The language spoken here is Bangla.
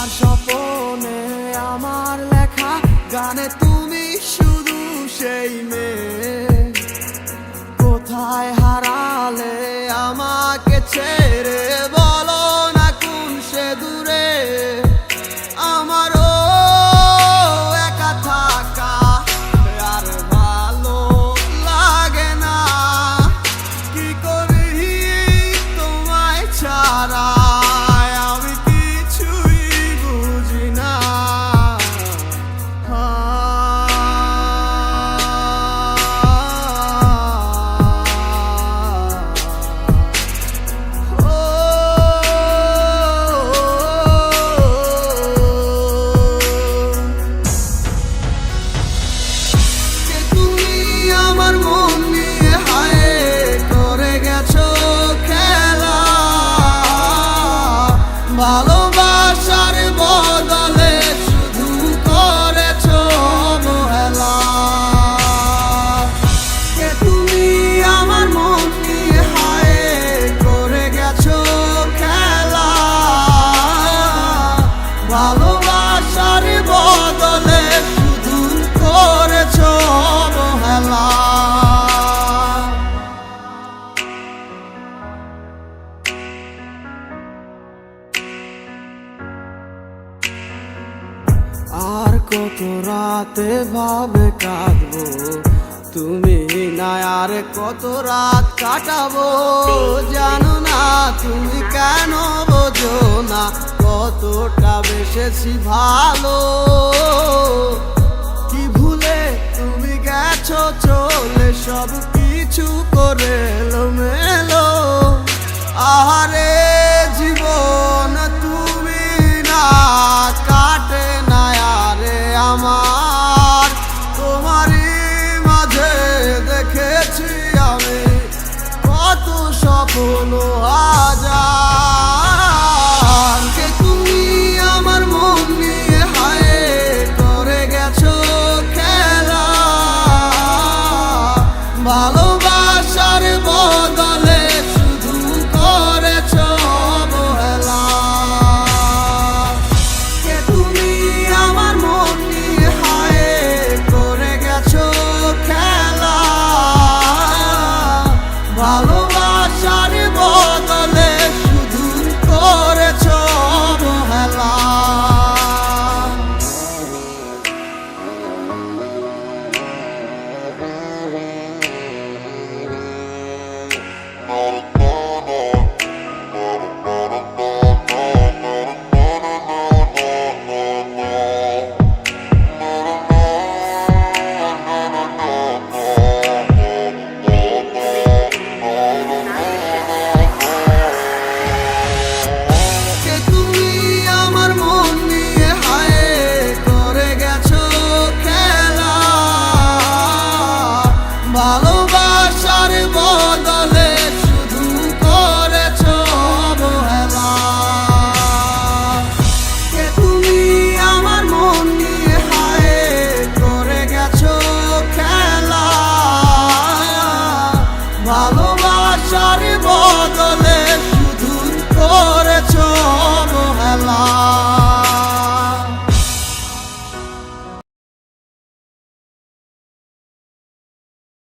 আমার স্বপ্নে আমার লেখা গানে তুমি শুধু সেই মেয়ে। কোথায় হারালে আমাকে ছেড়ে, বলো না কোন সে দূরে। আমারও একা থাকা আর ভালো লাগে না, কি করি তোমায় ছাড়া আমি কিছুই বুঝি না। ভালোবাসার বদলে শুধু করেছো অবহেলা। কে তুমি আমার মন নিয়ে হায় করে গেছো খেলা। ভালোবাসার বদলে শুধু করেছো অবহেলা। আর কত রাতে ভাবে কাঁদবো তুমি না, আর কত রাত কাটাবো জানো না তুমি কেন বোঝো না কতটা বেসেছি ভালো। কি ভুলে তুমি গেছো চলে, সব কিছু করে এলোমেলো। আহারে